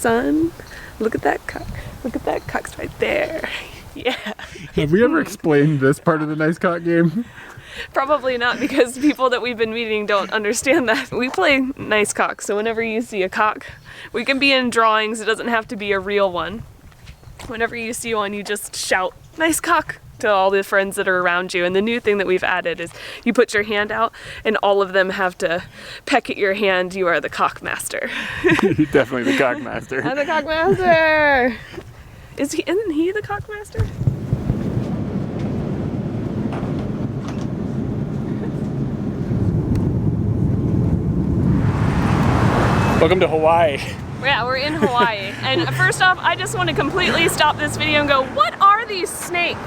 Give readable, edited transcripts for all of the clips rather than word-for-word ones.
sun. Look at that cock. Look at that cock's right there. Yeah. Have we ever explained this part of the nice cock game? Probably not, because people that we've been meeting don't understand that. We play nice cock, so whenever you see a cock, we can be in drawings, it doesn't have to be a real one. Whenever you see one, you just shout, nice cock, to all the friends that are around you. And the new thing that we've added is you put your hand out and all of them have to peck at your hand. You are the cock master. Definitely the cock master. I'm the cock master. Isn't he the cock master? Welcome to Hawaii. Yeah, we're in Hawaii. And first off, I just want to completely stop this video and go, what are these snakes?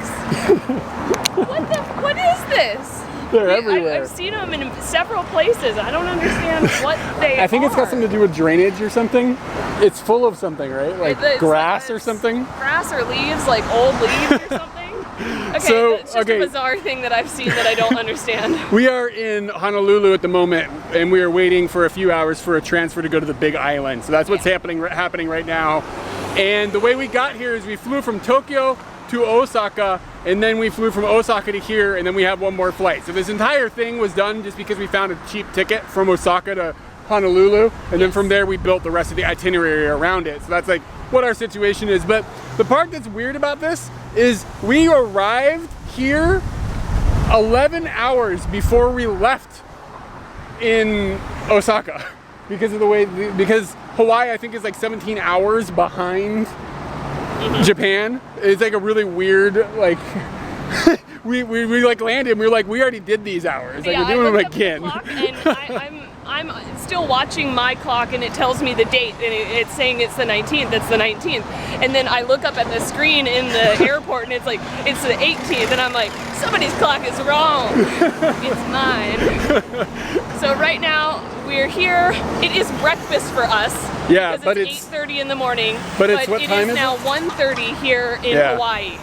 What is this? They're everywhere. I've seen them in several places. I don't understand what they are. I think it's got something to do with drainage or something. It's full of something, right? Like grass or something? Grass or leaves, like old leaves or something. Okay, So, it's just a bizarre thing that I've seen that I don't understand. We are in Honolulu at the moment, and we are waiting for a few hours for a transfer to go to the Big Island. So that's what's happening right now. And the way we got here is we flew from Tokyo to Osaka, and then we flew from Osaka to here, and then we have one more flight. So this entire thing was done just because we found a cheap ticket from Osaka to Honolulu, and then from there we built the rest of the itinerary around it. So that's like what our situation is. But the part that's weird about this is we arrived here 11 hours before we left in Osaka because of the way, because Hawaii I think is like 17 hours behind Japan. It's like a really weird, like we like landed and we were like, we already did these hours, like we're doing them again. And I'm still watching my clock and it tells me the date and it's saying it's the 19th, it's the 19th. And then I look up at the screen in the airport and it's like, it's the 18th. And I'm like, somebody's clock is wrong. It's mine. So right now we're here. It is breakfast for us. Yeah, but it's 8:30 in the morning. But it's what time is it? It is now 1:30 here in Hawaii.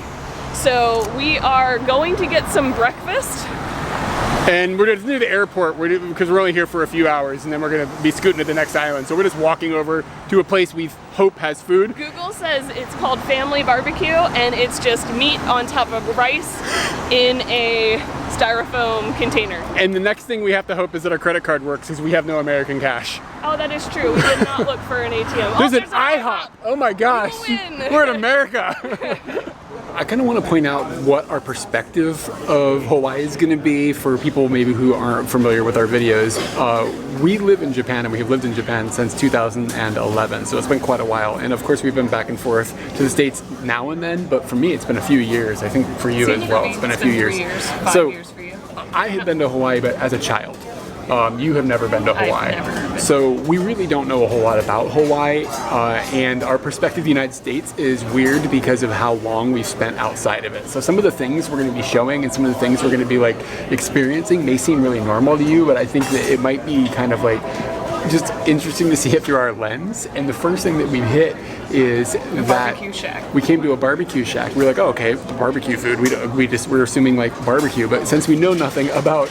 So we are going to get some breakfast. And we're just near the airport because we're only here for a few hours, and then we're going to be scooting to the next island. So we're just walking over to a place we hope has food. Google says it's called Family Barbecue, and it's just meat on top of rice in a styrofoam container. And the next thing we have to hope is that our credit card works, because we have no American cash. Oh, that is true. We did not look for an ATM. There's an IHOP. Oh my gosh. We're in America. I kind of want to point out what our perspective of Hawaii is going to be for people maybe who aren't familiar with our videos. We live in Japan, and we have lived in Japan since 2011, so it's been quite a while. And of course we've been back and forth to the States now and then, but for me it's been a few years. I think for you as well, it's been a few years. 5 years for you. I had been to Hawaii, but as a child. You have never been to Hawaii. I've never been. So we really don't know a whole lot about Hawaii, and our perspective of the United States is weird because of how long we've spent outside of it. So some of the things we're going to be showing and some of the things we're going to be like experiencing may seem really normal to you, but I think that it might be kind of like just interesting to see it through our lens. And the first thing that we hit is that we came to a barbecue shack. We were like, oh, okay, barbecue food. We're assuming like barbecue, but since we know nothing about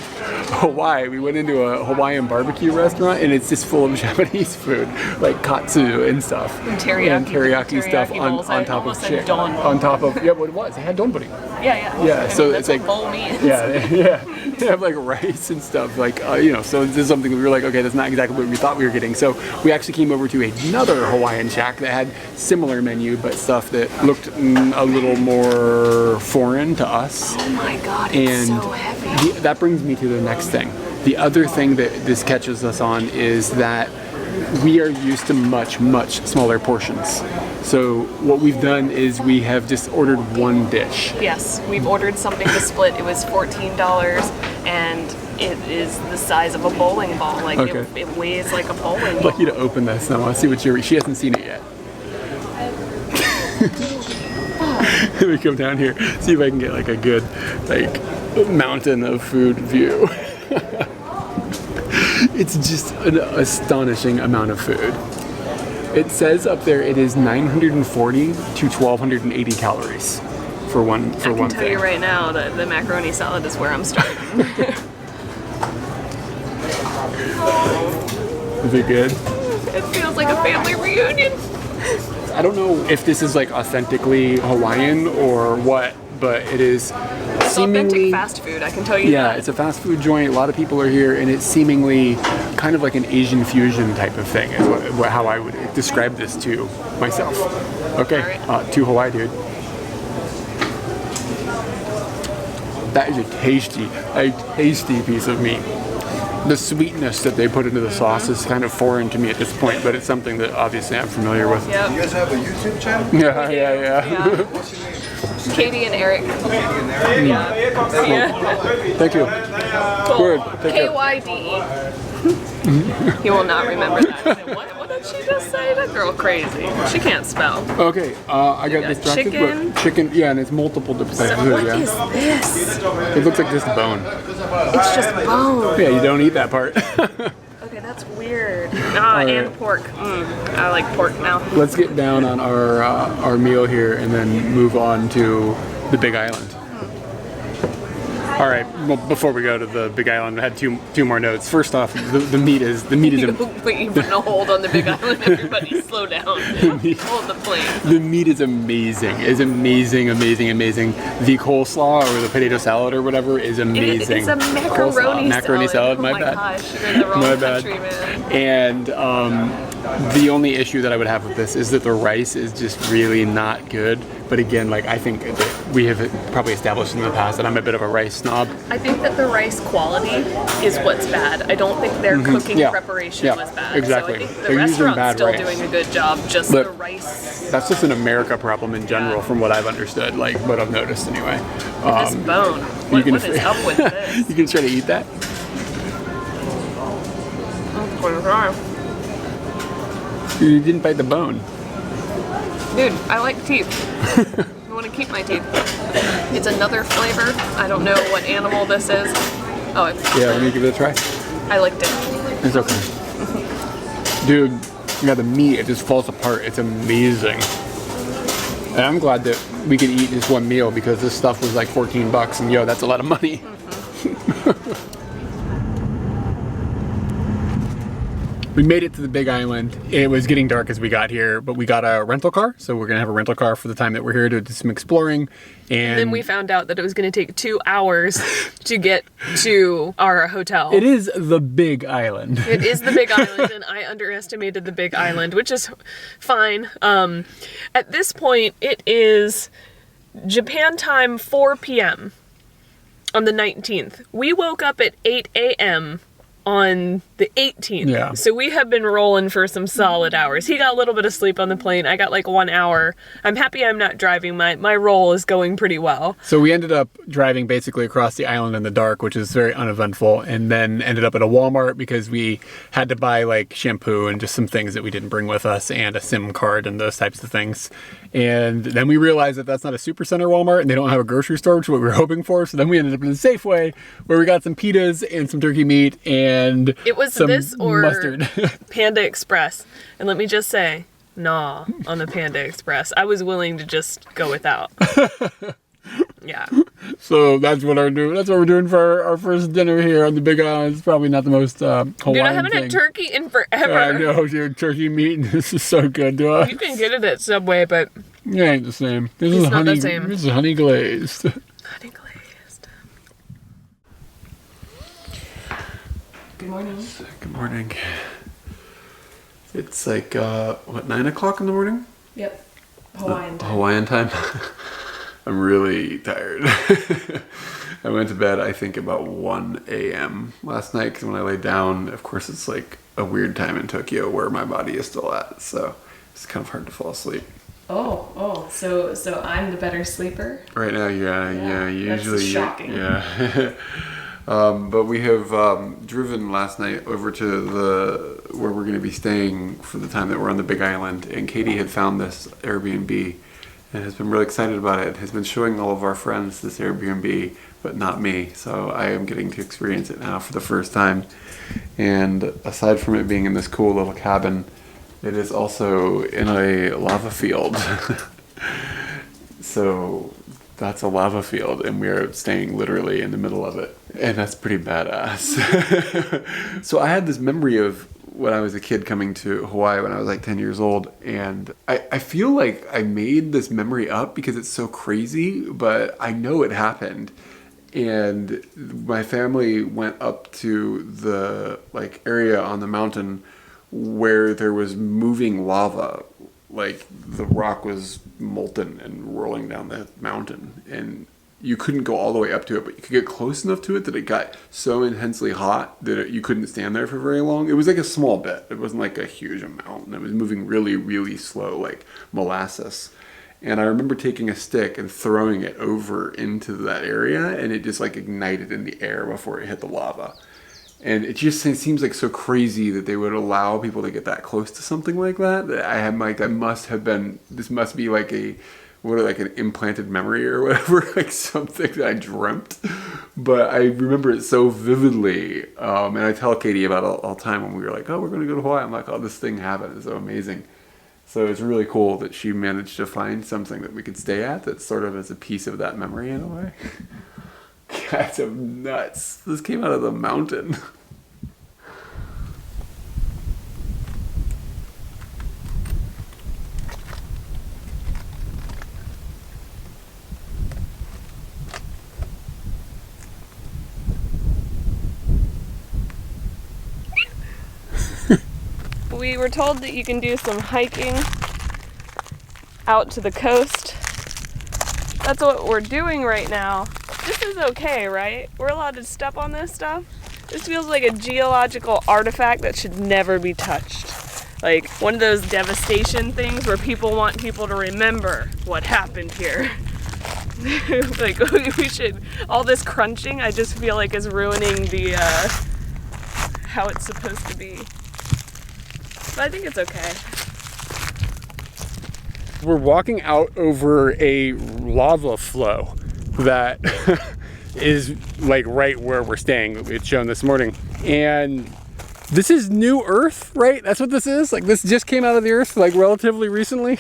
Hawaii, we went into a Hawaiian barbecue restaurant, and it's just full of Japanese food, like katsu and stuff, and teriyaki stuff on top of chicken. On top of what it was. They had donburi. Yeah. So it's like bowl meat. Yeah. They have like rice and stuff, like So this is something we were like, okay, that's not exactly what we thought we were getting. So we actually came over to another Hawaiian shack that had similar menu, but stuff that looked a little more foreign to us. Oh my god, it's so heavy. That brings me to the next thing. The other thing that this catches us on is that we are used to much smaller portions. So what we've done is we have just ordered one dish. Yes, we've ordered something to split. It was $14, and it is the size of a bowling ball. Like it weighs like a bowling ball. I'd like you to open this now. I want to see what she hasn't seen it yet. Let me come down here, see if I can get like a good mountain of food view. It's just an astonishing amount of food. It says up there it is 940 to 1280 calories for one thing. I can tell you right now that the macaroni salad is where I'm starting. Is it good? It feels like a family reunion. I don't know if this is like authentically Hawaiian or what, but it is It's authentic fast food, I can tell you that. Yeah, it's a fast food joint. A lot of people are here, and it's seemingly kind of like an Asian fusion type of thing, is how I would describe this to myself. Okay, to Hawaii, dude. That is a tasty piece of meat. The sweetness that they put into the sauce is kind of foreign to me at this point, but it's something that obviously I'm familiar with. Yep. You guys have a YouTube channel? Yeah. What's your name? Katie and Eric. Yeah. Thank you. Cool. Word. Take care. KYDE. He will not remember that. Say, what did she just say? That girl crazy. She can't spell. Okay, I got distracted. Chicken, yeah, and it's multiple different types of food, What yeah. is this? It looks like just bone. It's just bone. Yeah, you don't eat that part. Okay, that's weird. And pork. I like pork now. Let's get down on our meal here and then move on to the Big Island. All right. Well, before we go to the Big Island, I had two more notes. First off, the meat is You putting a hold on the Big Island. Everybody, slow down. Hold the plane. The meat is amazing. It's amazing. The coleslaw or the potato salad or whatever is amazing. It's a macaroni salad. Oh my my bad. gosh, you're in the wrong country, man. And the only issue that I would have with this is that the rice is just really not good. But again, like I think that we have probably established in the past that I'm a bit of a rice snob. I think that the rice quality is what's bad. I don't think their cooking preparation was bad. Exactly. So I think the They're using restaurant's bad still rice. doing a good job. Just But the rice. That's just an America problem in general, from what I've understood, like what I've noticed anyway. This bone. What is up with this? You can try to eat that. You didn't bite the bone. Dude, I like teeth. I want to keep my teeth. It's another flavor. I don't know what animal this is. Oh, it's Let me give it a try. I liked it. It's okay. Dude, yeah, the meat, it just falls apart. It's amazing. And I'm glad that we could eat just one meal because this stuff was like $14 and that's a lot of money. We made it to the Big Island. It was getting dark as we got here, but we got a rental car. So we're gonna have a rental car for the time that we're here to do some exploring. And then we found out that it was going to take 2 hours to get to our hotel. It is the Big Island. It is the Big Island, and I underestimated the Big Island, which is fine. At this point, it is Japan time 4 p.m. on the 19th. We woke up at 8 a.m. on the 18th. Yeah. So we have been rolling for some solid hours. He got a little bit of sleep on the plane. I got like 1 hour. I'm happy I'm not driving. My roll is going pretty well. So we ended up driving basically across the island in the dark, which is very uneventful, and then ended up at a Walmart because we had to buy like shampoo and just some things that we didn't bring with us and a SIM card and those types of things. And then we realized that that's not a supercenter Walmart and they don't have a grocery store, which is what we were hoping for. So then we ended up in a Safeway where we got some pitas and some turkey meat and It was some this or mustard. Panda Express. And let me just say, nah, on the Panda Express. I was willing to just go without. Yeah. So that's what we're doing for our first dinner here on the Big Island. It's probably not the most Hawaiian Dude, I haven't thing. had turkey in forever. I know, dude. Turkey meat. This is so good to us. You can get it at Subway, but It ain't the same. This It's is not honey. the same. This is honey glazed. honey glazed. Good morning. Good morning. It's like 9 o'clock in the morning? Yep. Hawaiian time. Hawaiian time. I'm really tired. I went to bed, I think, about 1 a.m. last night because when I laid down, of course, it's like a weird time in Tokyo where my body is still at, so it's kind of hard to fall asleep. So I'm the better sleeper? Right now, yeah, usually, that's shocking. yeah. But we have driven last night over to where we're going to be staying for the time that we're on the Big Island, and Katie had found this Airbnb and has been really excited about it. Has been showing all of our friends this Airbnb, but not me. So I am getting to experience it now for the first time. And aside from it being in this cool little cabin, it is also in a lava field. So that's a lava field, and we are staying literally in the middle of it. And that's pretty badass. So I had this memory of when I was a kid coming to Hawaii when I was like 10 years old. And I feel like I made this memory up because it's so crazy, but I know it happened. And my family went up to the like area on the mountain where there was moving lava. Like the rock was molten and rolling down the mountain, and you couldn't go all the way up to it, but you could get close enough to it that it got so intensely hot that you couldn't stand there for very long. It was like a small bit. It wasn't like a huge amount, and it was moving really, really slow, like molasses. And I remember taking a stick and throwing it over into that area, and it just like ignited in the air before it hit the lava. And it just seems like so crazy that they would allow people to get that close to something like that. That I had like, this must be like like an implanted memory or whatever, like something that I dreamt. But I remember it so vividly. And I tell Katie about it all the time when we were like, oh, we're going to go to Hawaii. I'm like, oh, this thing happened. It's so amazing. So it's really cool that she managed to find something that we could stay at that sort of is a piece of that memory in a way. That's nuts. This came out of the mountain. We were told that you can do some hiking out to the coast. That's what we're doing right now. This is okay, right? We're allowed to step on this stuff. This feels like a geological artifact that should never be touched. Like one of those devastation things where people want people to remember what happened here. Like we should, all this crunching I just feel like is ruining the, how it's supposed to be. But I think it's okay. We're walking out over a lava flow that is like right where we're staying. It's shown this morning. And this is new earth, right? That's what this is? Like this just came out of the earth like relatively recently.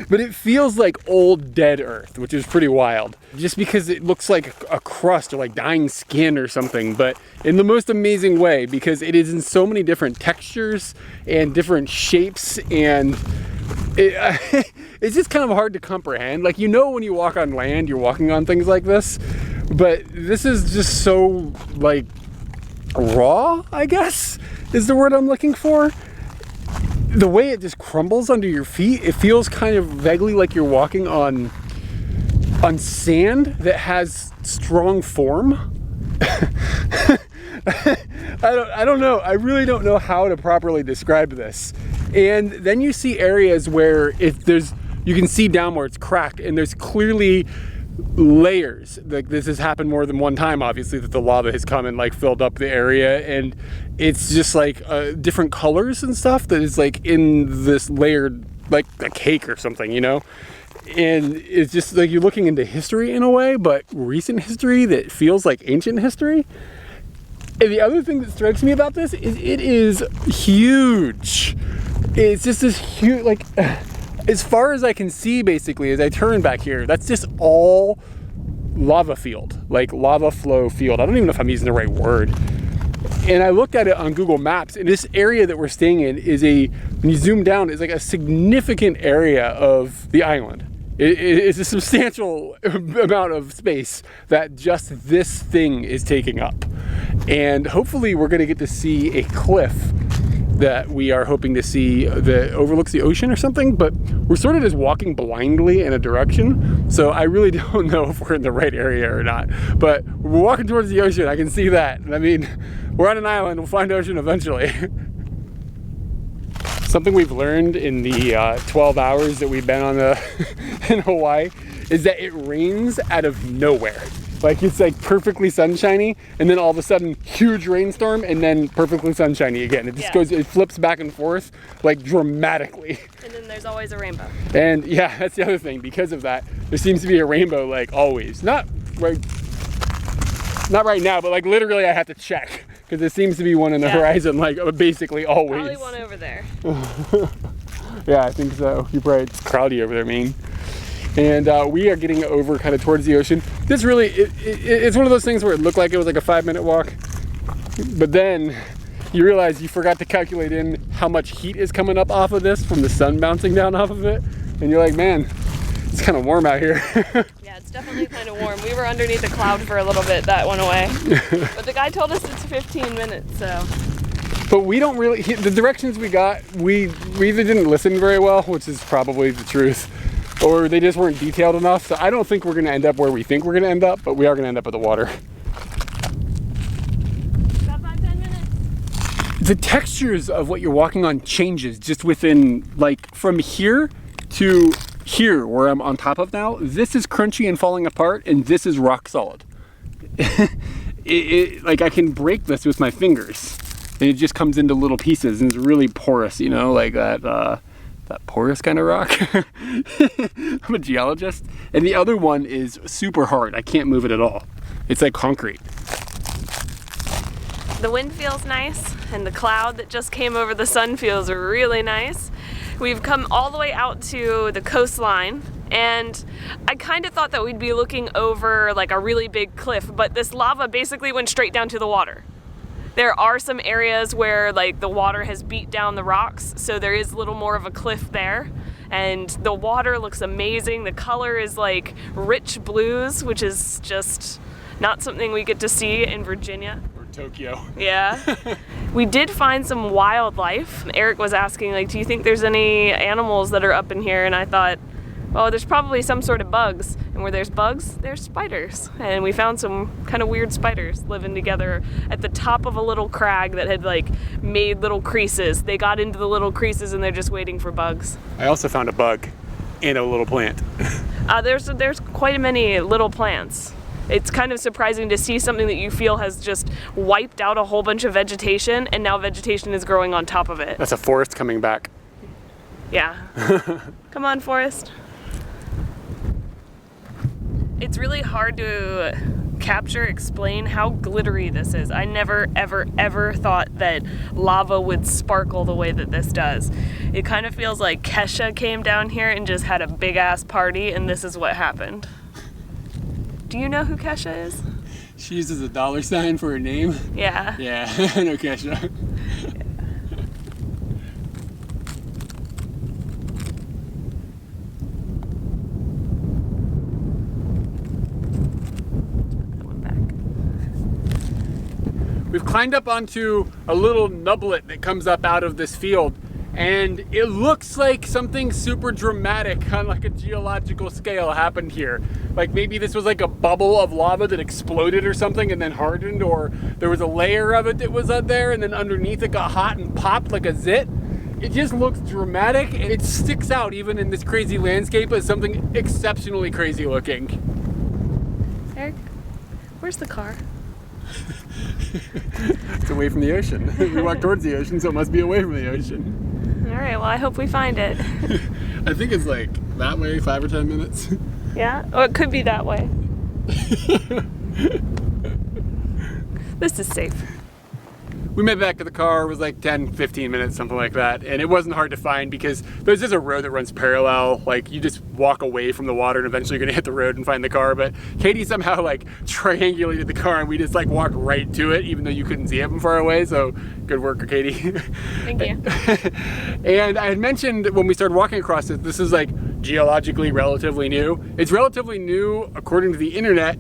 But it feels like old dead earth, which is pretty wild. Just because it looks like a crust or like dying skin or something, but in the most amazing way because it is in so many different textures and different shapes, and it's just kind of hard to comprehend. Like, you know, when you walk on land, you're walking on things like this, but this is just so like raw, I guess is the word I'm looking for. The way it just crumbles under your feet, it feels kind of vaguely like you're walking on sand that has strong form. I don't know. I really don't know how to properly describe this. And then you see areas where you can see down where it's cracked, and there's clearly layers. Like this has happened more than one time, obviously, that the lava has come and like filled up the area, and it's just like different colors and stuff that is like in this layered, like a cake or something, you know? And it's just like you're looking into history in a way, but recent history that feels like ancient history. And the other thing that strikes me about this is it is huge. It's just this huge, like, as far as I can see, basically, as I turn back here, that's just all lava field, like lava flow field. I don't even know if I'm using the right word. And I looked at it on Google Maps, and this area that we're staying in is when you zoom down, it's like a significant area of the island. It's a substantial amount of space that just this thing is taking up. And hopefully we're gonna get to see a cliff that we are hoping to see that overlooks the ocean or something, but we're sort of just walking blindly in a direction. So I really don't know if we're in the right area or not, but we're walking towards the ocean. I can see that. I mean, we're on an island, we'll find ocean eventually. Something we've learned in the 12 hours that we've been on in Hawaii is that it rains out of nowhere. Like it's like perfectly sunshiny, and then all of a sudden huge rainstorm, and then perfectly sunshiny again. It just goes, it flips back and forth like dramatically. And then there's always a rainbow. And yeah, that's the other thing. Because of that, there seems to be a rainbow like always. Not right now, but like literally I have to check because there seems to be one in the horizon, like basically always. Probably one over there. Yeah, I think so. You're right. It's cloudy over there, man. And we are getting over kind of towards the ocean. This really, it's one of those things where it looked like it was like a 5-minute walk, but then you realize you forgot to calculate in how much heat is coming up off of this from the sun bouncing down off of it. And you're like, man, it's kind of warm out here. Yeah, it's definitely kind of warm. We were underneath a cloud for a little bit, that went away. But the guy told us it's 15 minutes, so. But we don't really, the directions we got, we either didn't listen very well, which is probably the truth, or they just weren't detailed enough. So I don't think we're gonna end up where we think we're gonna end up, but we are gonna end up at the water. About 5-10 minutes. The textures of what you're walking on changes just within, like, from here to here where I'm on top of now. This is crunchy and falling apart, and this is rock solid. Like I can break this with my fingers, and it just comes into little pieces, and it's really porous, you know, like that porous kind of rock. I'm a geologist. And the other one is super hard. I can't move it at all. It's like concrete. The wind feels nice, and the cloud that just came over the sun feels really nice. We've come all the way out to the coastline, and I kind of thought that we'd be looking over like a really big cliff, but this lava basically went straight down to the water. There are some areas where like the water has beat down the rocks, so there is a little more of a cliff there. And the water looks amazing. The color is like rich blues, which is just not something we get to see in Virginia. Tokyo. Yeah. We did find some wildlife. Eric was asking, like, do you think there's any animals that are up in here? And I thought, oh, there's probably some sort of bugs. And where there's bugs, there's spiders. And we found some kind of weird spiders living together at the top of a little crag that had like made little creases. They got into the little creases and they're just waiting for bugs. I also found a bug in a little plant. There's quite many little plants. It's kind of surprising to see something that you feel has just wiped out a whole bunch of vegetation, and now vegetation is growing on top of it. That's a forest coming back. Yeah. Come on, forest. It's really hard to explain how glittery this is. I never, ever, ever thought that lava would sparkle the way that this does. It kind of feels like Kesha came down here and just had a big ass party, and this is what happened. Do you know who Kesha is? She uses a $sign for her name? Yeah. Yeah, I know Kesha. We've climbed up onto a little nublet that comes up out of this field, and it looks like something super dramatic on like a geological scale happened here. Like maybe this was like a bubble of lava that exploded or something and then hardened, or there was a layer of it that was up there and then underneath it got hot and popped like a zit. It just looks dramatic, and it sticks out even in this crazy landscape as something exceptionally crazy looking. Eric, where's the car? It's away from the ocean. We walk towards the ocean, so it must be away from the ocean. All right, well, I hope we find it. I think it's like that way, 5 or 10 minutes. Yeah? Oh, it could be that way. This is safe. We made it back to the car. It was like 10, 15 minutes, something like that. And it wasn't hard to find because there's just a road that runs parallel. Like you just walk away from the water and eventually you're gonna hit the road and find the car. But Katie somehow like triangulated the car and we just like walked right to it, even though you couldn't see it from far away. So good work, Katie. Thank you. And I had mentioned when we started walking across it, this is like geologically relatively new. It's relatively new according to the internet,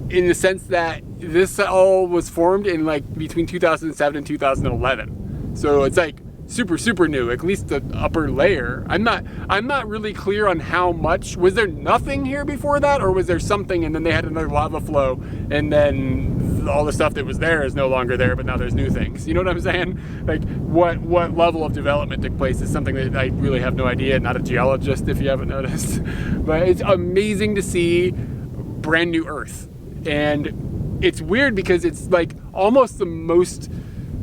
in the sense that this all was formed in like between 2007 and 2011. So it's like super new, at least the upper layer. I'm not really clear on how much. Was there nothing here before that, or was there something and then they had another lava flow and then all the stuff that was there is no longer there, but now there's new things? You know what I'm saying? Like what level of development took place is something that I really have no idea. Not a geologist, if you haven't noticed. But it's amazing to see brand new Earth. And it's weird because it's like almost the most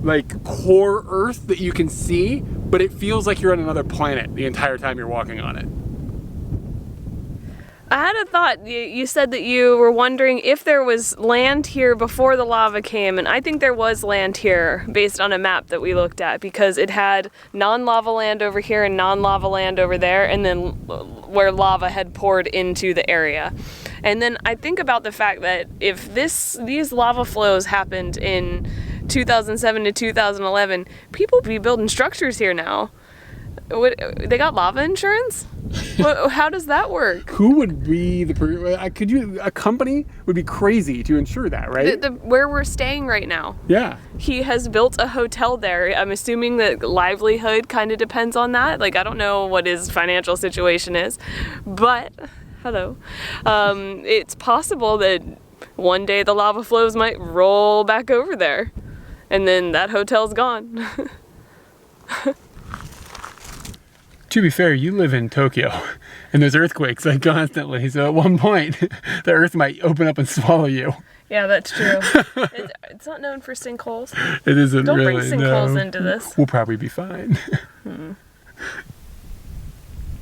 like core Earth that you can see, but it feels like you're on another planet the entire time you're walking on it. I had a thought. You said that you were wondering if there was land here before the lava came, and I think there was land here based on a map that we looked at, because it had non-lava land over here and non-lava land over there, and then where lava had poured into the area. And then I think about the fact that if these lava flows happened in 2007 to 2011, people be building structures here now. They got lava insurance? How does that work? Who would be a company would be crazy to insure that, right? Where we're staying right now. Yeah. He has built a hotel there. I'm assuming that livelihood kind of depends on that. Like, I don't know what his financial situation is, but hello. It's possible that one day the lava flows might roll back over there, and then that hotel's gone. To be fair, you live in Tokyo, and there's earthquakes like constantly, so at one point, the earth might open up and swallow you. Yeah, that's true. It's not known for sinkholes. It isn't Don't really, bring sinkholes into this. We'll probably be fine.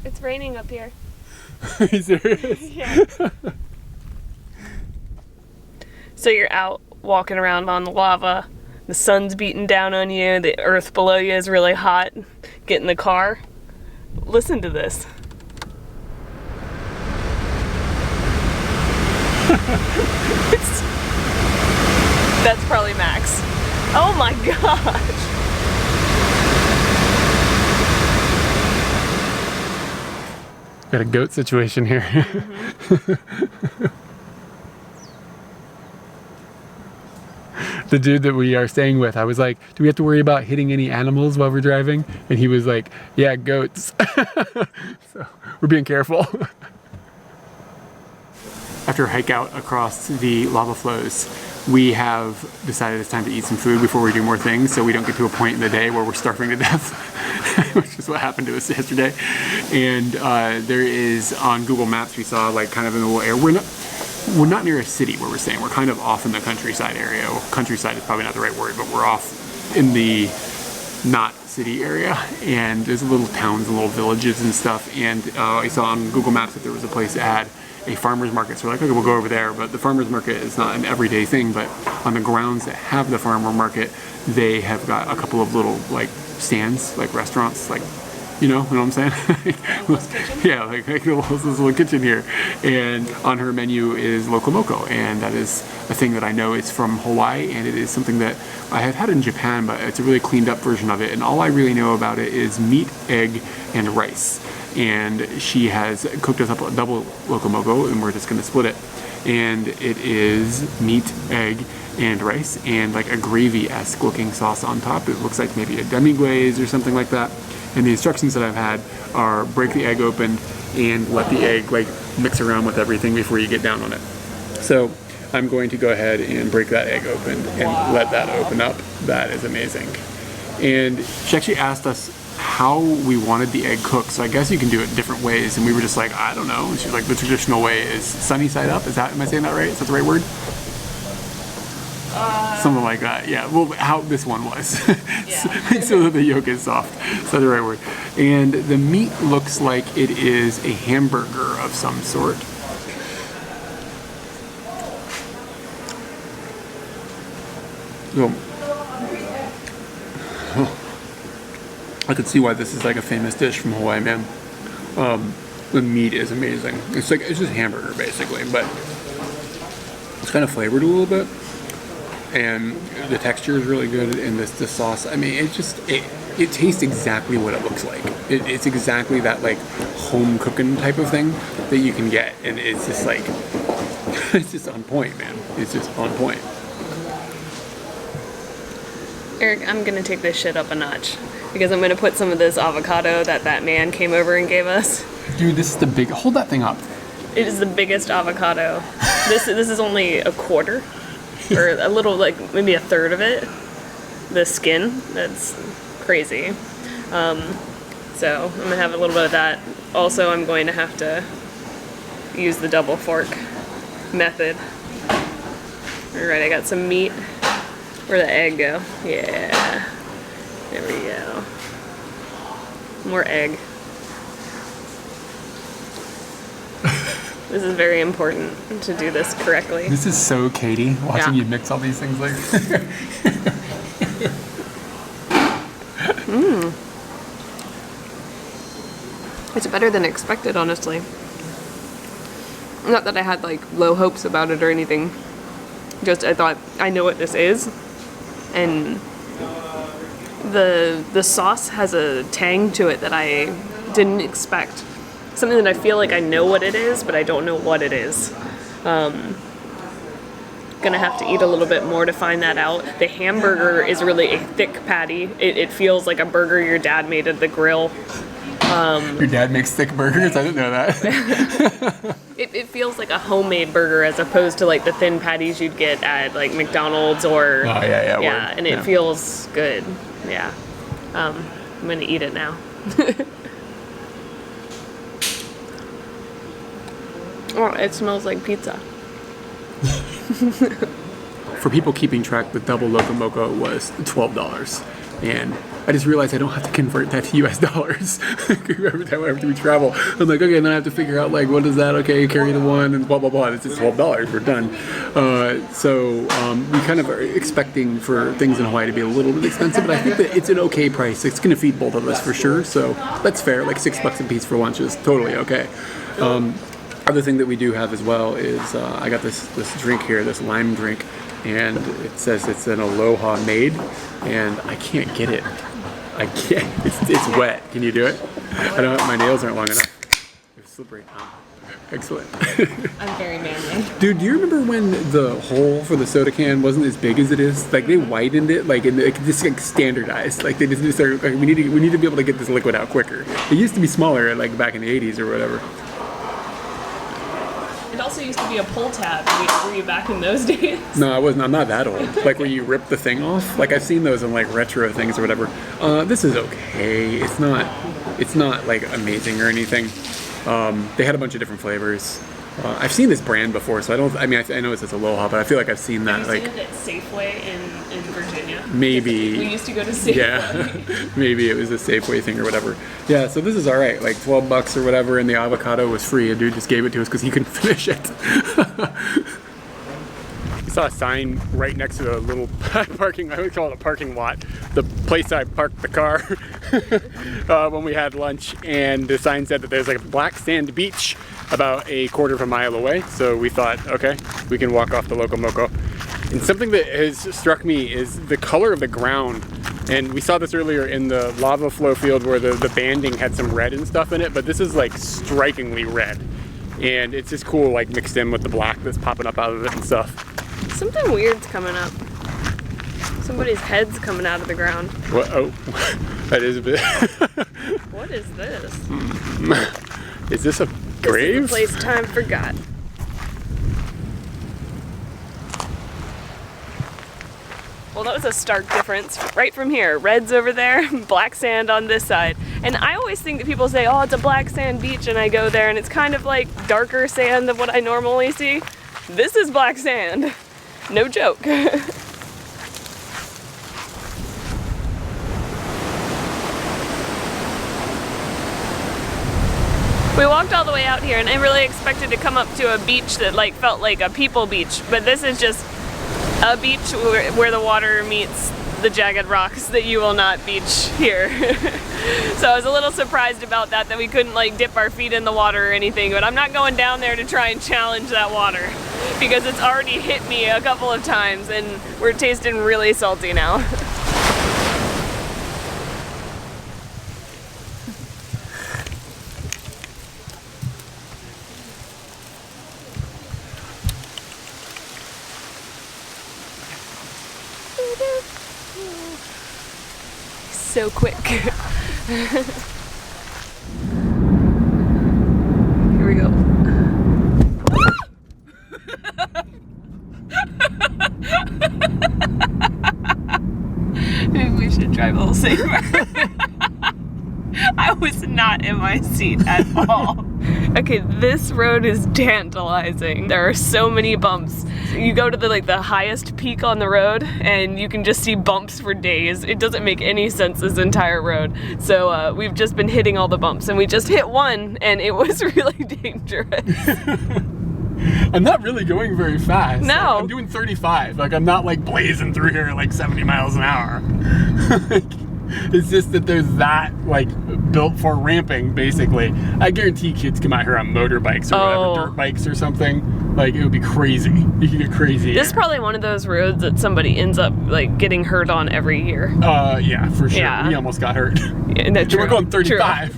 It's raining up here. Are you serious? Yeah. So you're out walking around on the lava, the sun's beating down on you, the earth below you is really hot. Get in the car. Listen to this. That's probably Max. Oh my gosh. Got a goat situation here. The dude that we are staying with, I was like, do we have to worry about hitting any animals while we're driving? And he was like, yeah, goats. So we're being careful. After a hike out across the lava flows, we have decided it's time to eat some food before we do more things, so we don't get to a point in the day where we're starving to death, which is what happened to us yesterday. And there is, on Google Maps, we saw like kind of in the little area. We're not near a city where we're staying. We're kind of off in the countryside area. Well, countryside is probably not the right word, but we're off in the not city area. And there's little towns and little villages and stuff. And I saw on Google Maps that there was a place that had a farmer's market. So we're like, okay, we'll go over there. But the farmer's market is not an everyday thing. But on the grounds that have the farmer market, they have got a couple of little like stands, like restaurants, like, you know what I'm saying? Yeah, like this little kitchen here. And on her menu is loco moco, and that is a thing that I know is from Hawaii, and it is something that I have had in Japan, but it's a really cleaned up version of it. And all I really know about it is meat, egg, and rice. And she has cooked us up a double loco moco, and we're just gonna split it. And it is meat, egg, and rice, and like a gravy-esque looking sauce on top. It looks like maybe a demi-glaze or something like that. And the instructions that I've had are break the egg open and let the egg like mix around with everything before you get down on it. So I'm going to go ahead and break that egg open and let that open up. That is amazing. And she actually asked us how we wanted the egg cooked. So I guess you can do it different ways. And we were just like, I don't know. And she's like, the traditional way is sunny side up. Am I saying that right? Is that the right word? Something like that, yeah. Well, how this one was. Yeah. So that the yolk is soft. Is that the right word? And the meat looks like it is a hamburger of some sort. So, I could see why this is like a famous dish from Hawaii, man. The meat is amazing. It's just hamburger basically, but it's kind of flavored a little bit. And the texture is really good, and the sauce, I mean, it tastes exactly what it looks like. It's exactly that like home cooking type of thing that you can get, and it's just like, it's just on point, man. It's just on point. Eric, I'm gonna take this shit up a notch, because I'm gonna put some of this avocado that man came over and gave us. Dude, this is the big, hold that thing up. It is the biggest avocado. This is only a quarter. Or a little, like maybe a third of it. The skin, that's crazy. So I'm gonna have a little bit of that. Also, I'm going to have to use the double fork method. All right, I got some meat. Where'd the egg go? Yeah, there we go. More egg. This is very important to do this correctly. This is so Katie, watching you mix all these things like It's better than expected, honestly. Not that I had like low hopes about it or anything. Just I thought, I know what this is, and the sauce has a tang to it that I didn't expect. Something that I feel like I know what it is, but I don't know what it is. Gonna have to eat a little bit more to find that out. The hamburger is really a thick patty. It feels like a burger your dad made at the grill. Your dad makes thick burgers? I didn't know that. It feels like a homemade burger as opposed to like the thin patties you'd get at like McDonald's or yeah, and it feels good. Yeah. I'm gonna eat it now. Oh, it smells like pizza. For people keeping track, the double loco moco was $12. And I just realized I don't have to convert that to US dollars every time we travel. I'm like, okay, and then I have to figure out like, what is that? Okay, carry the one and blah, blah, blah. It's just $12. We're done. So we kind of are expecting for things in Hawaii to be a little bit expensive, but I think that it's an okay price. It's going to feed both of us for sure. So that's fair. Like $6 a piece for lunch is totally okay. Other thing that we do have as well is I got this drink here, this lime drink, and it says it's an Aloha made, and I can't get it. I can't. It's wet. Can you do it? I don't. My nails aren't long enough. It's slippery. Oh, excellent. I'm very manly. Dude, do you remember when the hole for the soda can wasn't as big as it is? Like they widened it, like and just like standardized. Like they just started. Like, we need to be able to get this liquid out quicker. It used to be smaller, like back in the '80s or whatever. It also used to be a pull tab. Were you back in those days? No, I wasn't. I'm not that old. Like where you rip the thing off. Like I've seen those in like retro things or whatever. This is okay. It's not like amazing or anything. They had a bunch of different flavors. I've seen this brand before, so I don't. I mean, I know it says Aloha, but I feel like I've seen that. Have you seen it at Safeway in Virginia? Maybe. We used to go to Safeway. Yeah, maybe it was a Safeway thing or whatever. Yeah, so this is all right, like $12 or whatever, and the avocado was free. A dude just gave it to us because he couldn't finish it. We saw a sign right next to the little parking. I would call it a parking lot. The place I parked the car when we had lunch, and the sign said that there's like a black sand beach about a quarter of a mile away. So we thought, okay, we can walk off the loco moco. And something that has struck me is the color of the ground. And we saw this earlier in the lava flow field where the banding had some red and stuff in it, but this is like strikingly red. And it's just cool, like mixed in with the black that's popping up out of it and stuff. Something weird's coming up. Somebody's head's coming out of the ground. What? Oh, that is a bit. What is this? Is this a grave? This is the place time forgot. Well, that was a stark difference. Right from here, red's over there, black sand on this side. And I always think that people say, oh, it's a black sand beach, and I go there and it's kind of like darker sand than what I normally see. This is black sand. No joke. We walked all the way out here and I really expected to come up to a beach that like felt like a people beach, but this is just a beach where the water meets the jagged rocks that you will not beach here. So I was a little surprised about that we couldn't like dip our feet in the water or anything, but I'm not going down there to try and challenge that water because it's already hit me a couple of times and we're tasting really salty now. So quick. Here we go. Maybe we should drive a little safer. I was not in my seat at all. Okay, this road is tantalizing. There are so many bumps. You go to the highest peak on the road and you can just see bumps for days. It doesn't make any sense, this entire road. So we've just been hitting all the bumps and we just hit one and it was really dangerous. I'm not really going very fast. No. Like, I'm doing 35. Like I'm not like blazing through here at like 70 miles an hour. It's just that there's that like built for ramping basically. I guarantee kids come out here on motorbikes or whatever, dirt bikes or something. Like, it would be crazy. You could get crazy. This is probably one of those roads that somebody ends up like getting hurt on every year. Yeah, for sure. Yeah. We almost got hurt. Yeah, no, true, We're going 35.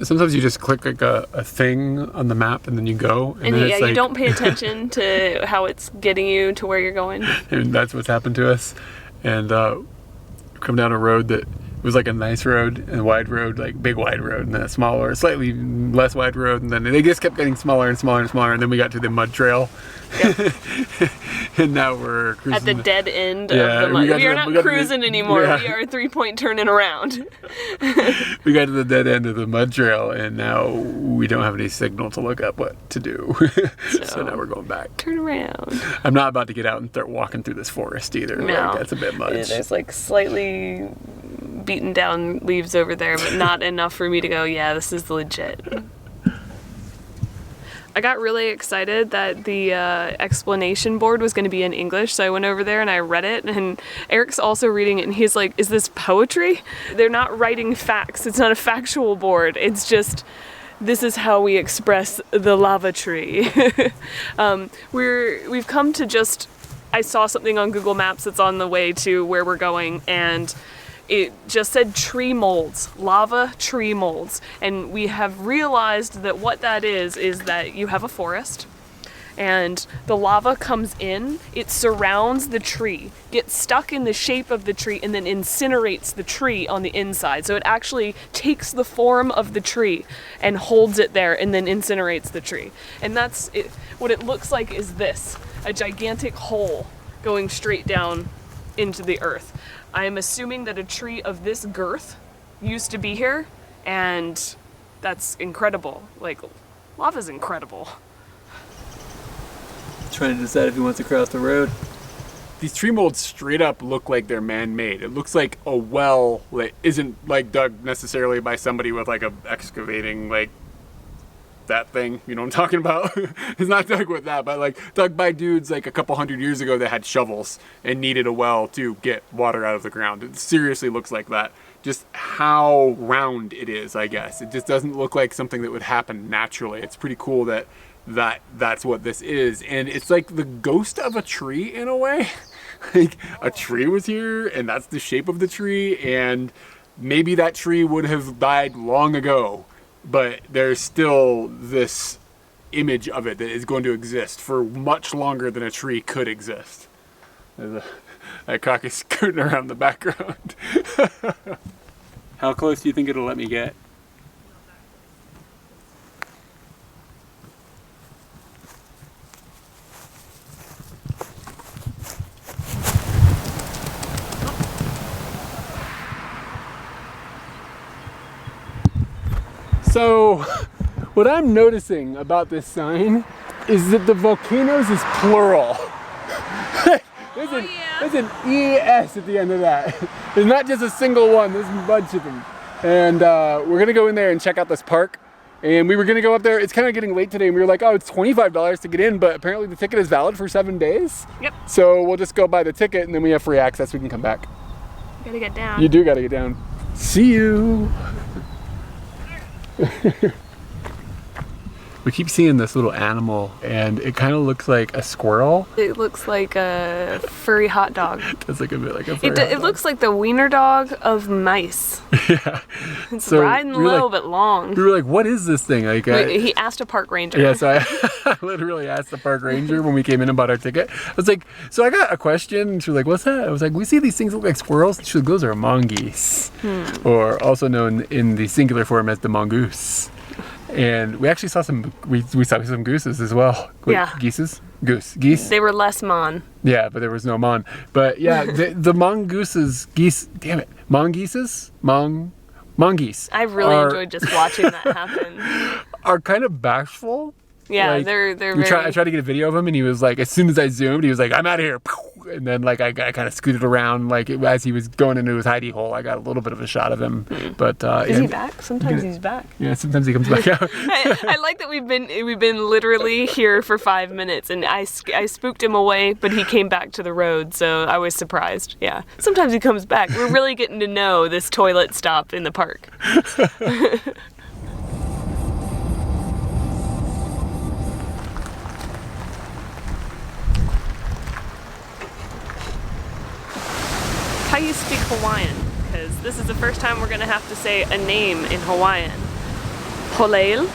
Sometimes you just click like a thing on the map and then you go. And then yeah, it's like, you don't pay attention to how it's getting you to where you're going. And that's what's happened to us. And come down a road that was like a nice road and a wide road, like big wide road, and then a smaller, slightly less wide road, and then they just kept getting smaller and smaller and smaller, and then we got to the mud trail. Yep. And now we're cruising. At the dead end of the mud. We are not cruising anymore. Yeah. We are 3-point turning around. We got to the dead end of the mud trail, and now we don't have any signal to look up what to do. So now we're going back. Turn around. I'm not about to get out and start walking through this forest either. No. Like, that's a bit much. There's like slightly beaten down leaves over there, but not enough for me to go, yeah, this is legit. I got really excited that the explanation board was going to be in English, so I went over there and I read it, and Eric's also reading it, and he's like, is this poetry? They're not writing facts. It's not a factual board. It's just, this is how we express the lava tree. We've come to just, I saw something on Google Maps that's on the way to where we're going, and it just said tree molds, lava tree molds. And we have realized that what that is that you have a forest and the lava comes in, it surrounds the tree, gets stuck in the shape of the tree, and then incinerates the tree on the inside. So it actually takes the form of the tree and holds it there and then incinerates the tree. And that's it. What it looks like is this, a gigantic hole going straight down into the earth. I am assuming that a tree of this girth used to be here, and that's incredible. Like, lava's incredible. Trying to decide if he wants to cross the road. These tree molds straight up look like they're man-made. It looks like a well that isn't like dug necessarily by somebody with like a excavating like that thing, you know what I'm talking about? It's not dug with that, but like dug by dudes like a couple hundred years ago that had shovels and needed a well to get water out of the ground. It seriously looks like that. Just how round it is, I guess. It just doesn't look like something that would happen naturally. It's pretty cool that's what this is. And it's like the ghost of a tree in a way. Like a tree was here and that's the shape of the tree, and maybe that tree would have died long ago, but there's still this image of it that is going to exist for much longer than a tree could exist. That cock is scooting around the background. How close do you think it'll let me get? So, what I'm noticing about this sign is that the Volcanoes is plural. There's an ES at the end of that. There's not just a single one, there's a bunch of them. And we're gonna go in there and check out this park. And we were gonna go up there, it's kind of getting late today, and we were like, oh, it's $25 to get in, but apparently the ticket is valid for 7 days. Yep. So we'll just go buy the ticket and then we have free access, we can come back. Gotta get down. You do gotta get down. See you. We keep seeing this little animal, and it kind of looks like a squirrel. It looks like a furry hot dog. It's like a bit like a furry hot It dog. looks like the wiener dog of mice. Yeah. It's So riding we were low like- but long. We were like, what is this thing? Like, He asked a park ranger. yeah, so I literally asked the park ranger when we came in and bought our ticket. I was like, so I got a question. And she was like, what's that? I was like, we see these things that look like squirrels. She was like, those are mongoose, or also known in the singular form as the mongoose. And we actually saw we saw some gooses as well. Wait, Yeah. Geese? They were less mon. Yeah, but there was no mon. But yeah, the mongooses, geese, damn it, mongooses? Mongoose. I really enjoyed just watching that happen. Are kind of bashful. Yeah, Like, they're I very... tried to get a video of him, and he was like, as soon as I zoomed, he was like, I'm out of here. And then like I kind of scooted around, like as he was going into his hidey hole, I got a little bit of a shot of him. But Is he back? Sometimes he's back. Yeah, sometimes he comes back out. I like that we've been literally here for 5 minutes, and I spooked him away, but he came back to the road, so I was surprised. Yeah, sometimes he comes back. We're really getting to know this toilet stop in the park. how you speak Hawaiian, because this is the first time we're gonna have to say a name in Hawaiian. Holale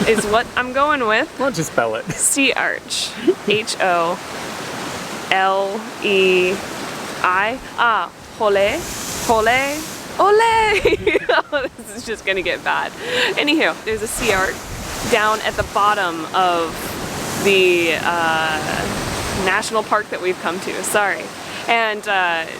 is what I'm going with. Why don't you spell it? Sea arch. H-O-L-E-I. Hole. Hole. Ole! Oh, this is just gonna get bad. Anywho, there's a sea arch down at the bottom of the national park that we've come to. Sorry. And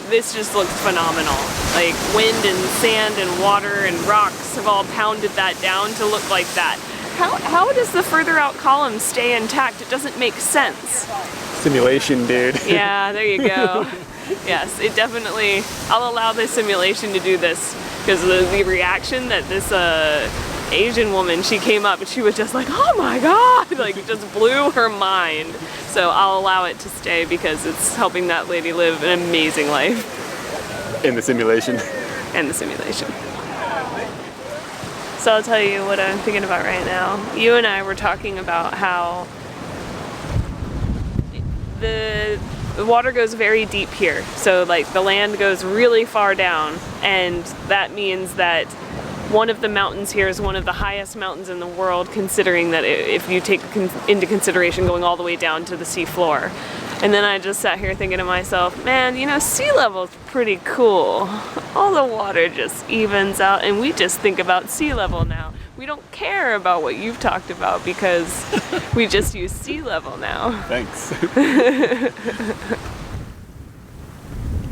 this just looks phenomenal. Like wind and sand and water and rocks have all pounded that down to look like that. How does the further out column stay intact? It doesn't make sense. Simulation, dude. Yeah, there you go. Yes, it definitely, I'll allow this simulation to do this, because the reaction that this Asian woman, she came up and she was just like, oh my God, like it just blew her mind. So I'll allow it to stay because it's helping that lady live an amazing life. In the simulation. And the simulation. So I'll tell you what I'm thinking about right now. You and I were talking about how the water goes very deep here. So like the land goes really far down, and that means that one of the mountains here is one of the highest mountains in the world, considering that if you take into consideration going all the way down to the sea floor. And then I just sat here thinking to myself, man, you know, sea level's pretty cool. All the water just evens out, and we just think about sea level now. We don't care about what you've talked about because we just use sea level now. Thanks.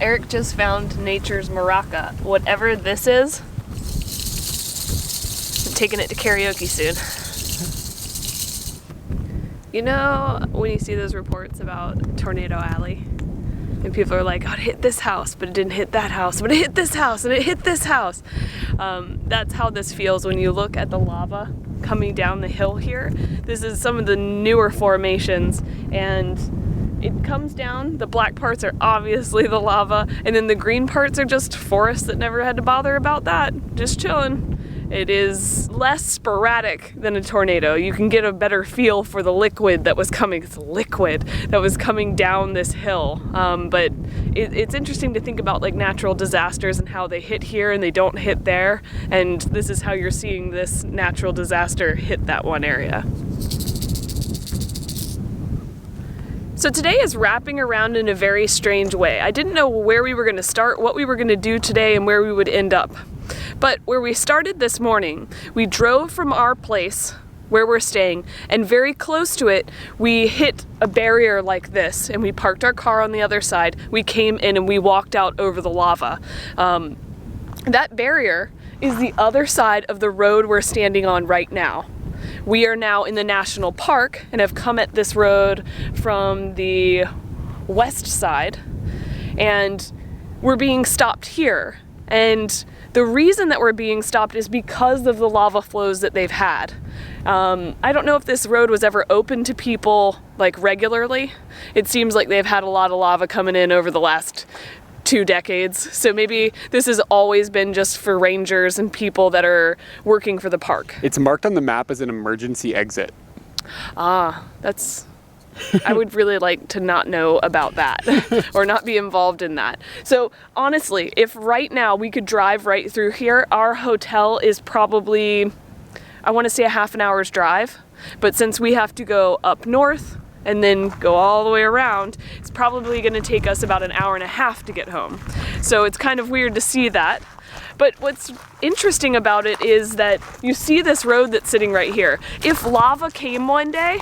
Eric just found nature's maraca. Whatever this is, I'm taking it to karaoke soon. You know, when you see those reports about Tornado Alley, and people are like, oh, it hit this house, but it didn't hit that house, but it hit this house, and it hit this house. That's how this feels when you look at the lava coming down the hill here. This is some of the newer formations, and it comes down, the black parts are obviously the lava, and then the green parts are just forests that never had to bother about that, just chilling. It is less sporadic than a tornado. You can get a better feel for the liquid that was coming. It's liquid that was coming down this hill. But it's interesting to think about like natural disasters and how they hit here and they don't hit there. And this is how you're seeing this natural disaster hit that one area. So today is wrapping around in a very strange way. I didn't know where we were going to start, what we were going to do today, and where we would end up. But where we started this morning, we drove from our place where we're staying, and very close to it, we hit a barrier like this, and we parked our car on the other side. We came in and we walked out over the lava. That barrier is the other side of the road we're standing on right now. We are now in the national park and have come at this road from the west side, and we're being stopped here. And the reason that we're being stopped is because of the lava flows that they've had. I don't know if this road was ever open to people like regularly. It seems like they've had a lot of lava coming in over the last 2 decades. So maybe this has always been just for rangers and people that are working for the park. It's marked on the map as an emergency exit. Ah, that's... I would really like to not know about that or not be involved in that. So honestly, if right now we could drive right through here, our hotel is probably, I want to say a half an hour's drive. But since we have to go up north and then go all the way around, it's probably going to take us about an hour and a half to get home. So it's kind of weird to see that. But what's interesting about it is that you see this road that's sitting right here. If lava came one day,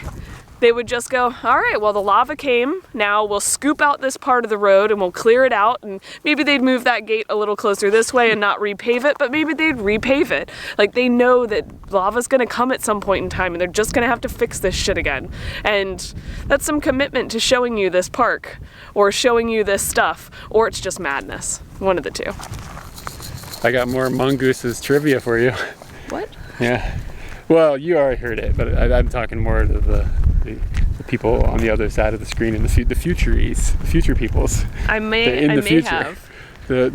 they would just go, all right, well, the lava came, now we'll scoop out this part of the road and we'll clear it out, and maybe they'd move that gate a little closer this way and not repave it, but maybe they'd repave it. Like, they know that lava's gonna come at some point in time and they're just gonna have to fix this shit again. And that's some commitment to showing you this park, or showing you this stuff, or it's just madness. One of the two. I got more Mongoose's trivia for you. What? Yeah. Well, you already heard it, but I'm talking more to the people on the other side of the screen, and the future peoples. I may have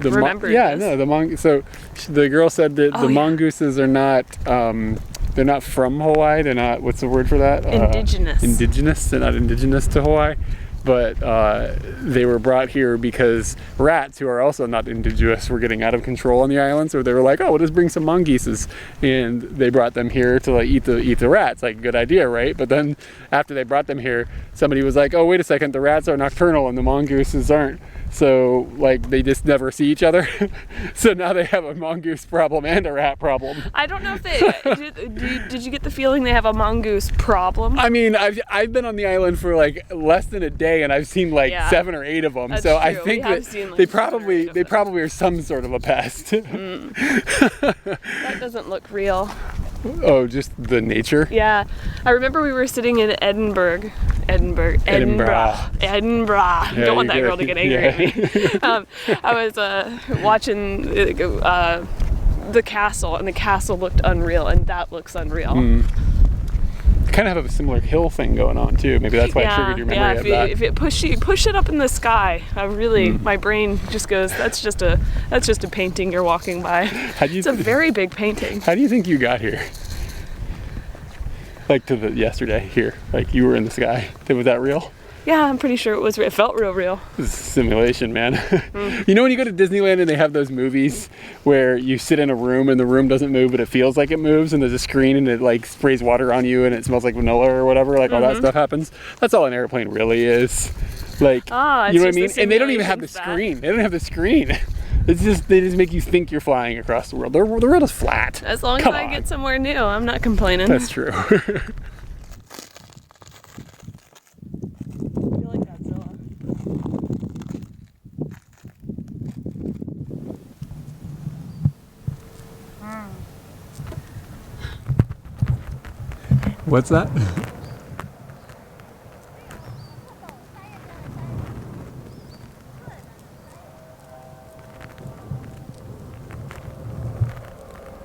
remembered yeah, this. no, so the girl said that the mongooses are not, they're not from Hawaii. They're not, what's the word for that? Indigenous. Indigenous. They're not indigenous to Hawaii. but they were brought here because rats, who are also not indigenous, were getting out of control on the island. So they were like, oh, we'll just bring some mongooses, and they brought them here to like eat the rats. Like, good idea, right? But then after they brought them here, somebody was like, oh, wait a second, the rats are nocturnal and the mongooses aren't. So like they just never see each other. So now they have a mongoose problem and a rat problem. I don't know if they did you get the feeling they have a mongoose problem? I mean, I've been on the island for like less than a day, and I've seen like 7 or 8 of them. That's so true. I think that seen, like, they probably are some sort of a pest. That doesn't look real. Oh, just the nature? Yeah. I remember we were sitting in Edinburgh. Yeah, Don't want that girl to get angry at me. I was watching the castle, and the castle looked unreal, and that looks unreal. Kind of have a similar hill thing going on too. Maybe that's why I triggered your memory of that. If it push it up in the sky, I really my brain just goes, that's just a painting you're walking by. It's a very big painting. How do you think you got here? Like to the yesterday here, like you were in the sky. Was that real? Yeah, I'm pretty sure it felt real. This is simulation, man. You know when you go to Disneyland and they have those movies where you sit in a room and the room doesn't move but it feels like it moves, and there's a screen and it like sprays water on you and it smells like vanilla or whatever, like all that stuff happens? That's all an airplane really is. Like, you know what I mean? And they don't even have the screen. They don't have the screen. It's just, they just make you think you're flying across the world. The world is flat. As long as I get somewhere new, I'm not complaining. That's true. What's that?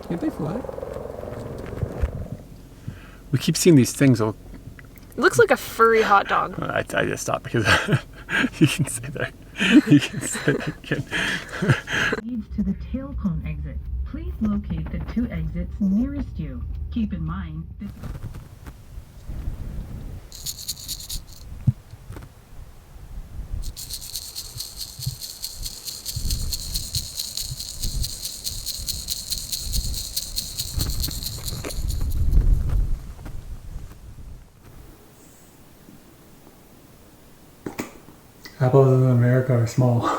Can't they fly? We keep seeing these things. It looks like a furry hot dog. I just stopped because you can say that. You can say that again. Leads to the tail cone exit. Please locate the 2 exits nearest you. Keep in mind this. Apples in America are small.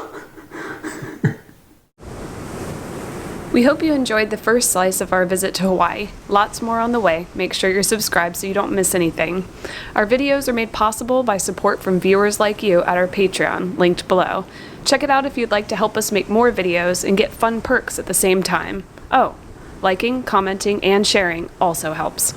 We hope you enjoyed the first slice of our visit to Hawaii. Lots more on the way. Make sure you're subscribed so you don't miss anything. Our videos are made possible by support from viewers like you at our Patreon, linked below. Check it out if you'd like to help us make more videos and get fun perks at the same time. Oh, liking, commenting, and sharing also helps.